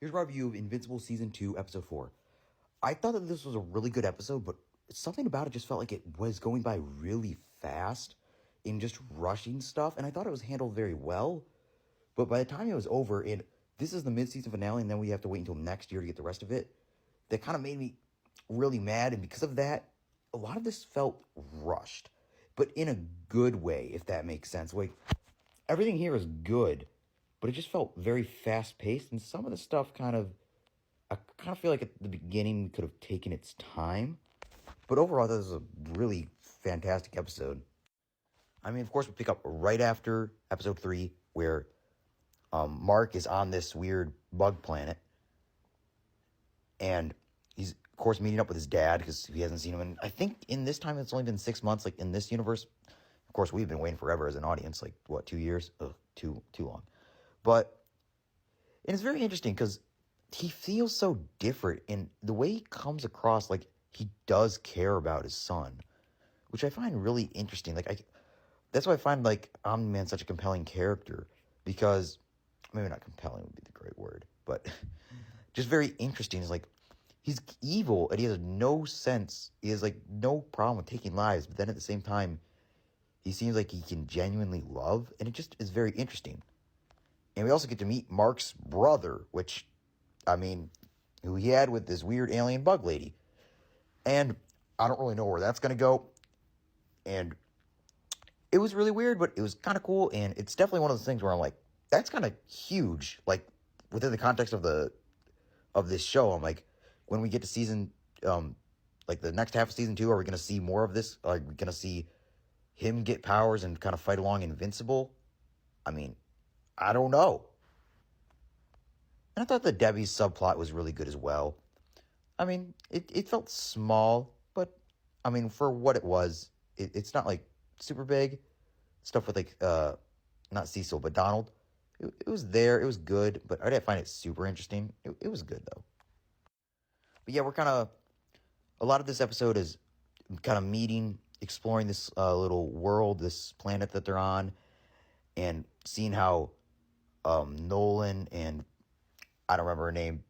Here's my review of Invincible Season 2, Episode 4. I thought that this was a really good episode, but something about it just felt like it was going by really fast in just rushing stuff, and I thought it was handled very well. But by the time it was over, and this is the mid-season finale, and then we have to wait until next year to get the rest of it, that kind of made me really mad, and because of that, a lot of this felt rushed, but in a good way, if that makes sense. Like, everything here is good, but it just felt very fast-paced, and some of the stuff I kind of feel like at the beginning we could have taken its time. But overall, this is a really fantastic episode. I mean, of course, we pick up right after episode 3, where Mark is on this weird bug planet. And he's, of course, meeting up with his dad because he hasn't seen him. And I think in this time, it's only been 6 months. Like, in this universe, of course, we've been waiting forever as an audience. Like, what, 2 years? Ugh, too long. But, and it's very interesting because he feels so different. And the way he comes across, like, he does care about his son, which I find really interesting. Like, that's why I find, like, Omni-Man such a compelling character, because, maybe not compelling would be the great word, but just very interesting. It's like, he's evil, and he has no sense, he has, like, no problem with taking lives, but then at the same time, he seems like he can genuinely love, and it just is very interesting. And we also get to meet Mark's brother, which, I mean, who he had with this weird alien bug lady. And I don't really know where that's going to go. And it was really weird, but it was kind of cool. And it's definitely one of those things where I'm like, that's kind of huge. Like, within the context of this show, I'm like, when we get to season, like the next half of season 2, are we going to see more of this? Are we going to see him get powers and kind of fight along Invincible? I mean, I don't know. And I thought the Debbie's subplot was really good as well. I mean, it felt small, but, I mean, for what it was, it's not, like, super big. Stuff with, like, not Cecil, but Donald. It was there. It was good, but I didn't find it super interesting. It was good, though. But, yeah, a lot of this episode is kind of exploring this little world, this planet that they're on, and seeing how Nolan and, I don't remember her name,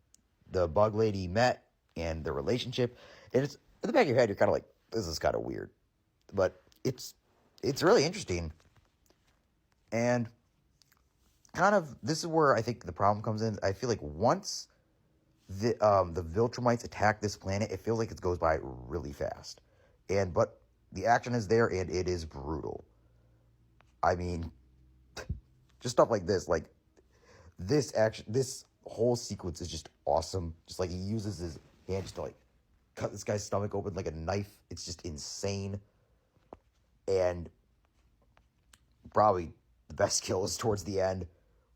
the bug lady met, and the relationship. And it's, in the back of your head, you're kind of like, this is kind of weird. But it's really interesting. And kind of, this is where I think the problem comes in. I feel like once the Viltrumites attack this planet, it feels like it goes by really fast. But the action is there, and it is brutal. I mean, just stuff like this. Like, this whole sequence is just awesome. Just like he uses his hand just to, like, cut this guy's stomach open like a knife. It's just insane. And probably the best kill is towards the end,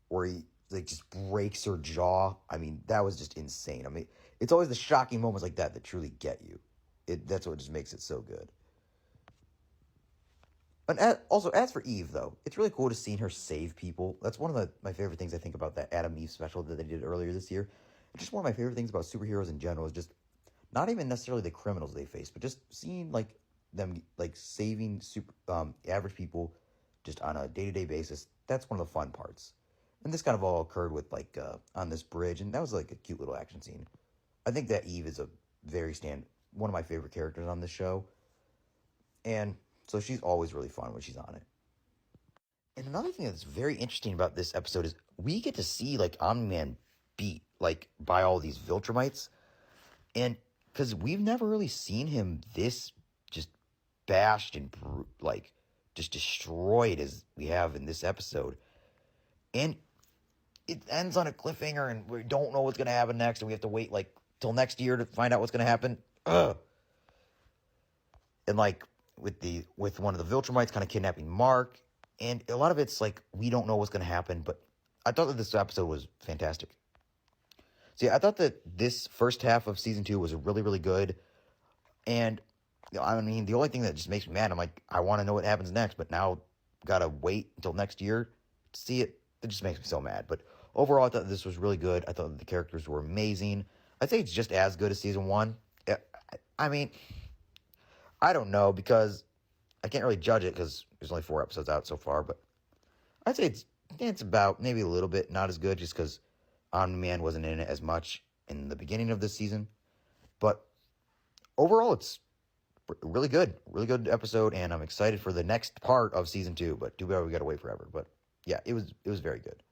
where he, like, just breaks her jaw. I mean, that was just insane. I mean, it's always the shocking moments like that truly get you. That's what just makes it so good. And also, as for Eve, though, it's really cool to see her save people. That's one of my favorite things I think about that Adam Eve special that they did earlier this year. It's just one of my favorite things about superheroes in general is just not even necessarily the criminals they face, but just seeing, like, them, like, saving average people just on a day-to-day basis. That's one of the fun parts. And this kind of all occurred with, like, on this bridge, and that was, like, a cute little action scene. I think that Eve is one of my favorite characters on this show. And so she's always really fun when she's on it. And another thing that's very interesting about this episode is we get to see, like, Omni-Man beat, like, by all these Viltrumites. And because we've never really seen him this just bashed and, like, just destroyed as we have in this episode. And it ends on a cliffhanger, and we don't know what's going to happen next, and we have to wait, like, till next year to find out what's going to happen. Ugh. And, like, with one of the Viltrumites kind of kidnapping Mark, and a lot of it's, like, we don't know what's going to happen, but I thought that this episode was fantastic. So, yeah, I thought that this first half of season 2 was really, really good. And, I mean, the only thing that just makes me mad, I'm like, I want to know what happens next, but now gotta wait until next year to see it. It just makes me so mad. But overall, I thought this was really good. I thought that the characters were amazing. I'd say it's just as good as season 1. I mean, I don't know, because I can't really judge it because there's only 4 episodes out so far, but I'd say it's about maybe a little bit not as good just because Omni-Man wasn't in it as much in the beginning of this season. But overall, it's really good episode, and I'm excited for the next part of season 2. But too bad we got to wait forever. But yeah, it was very good.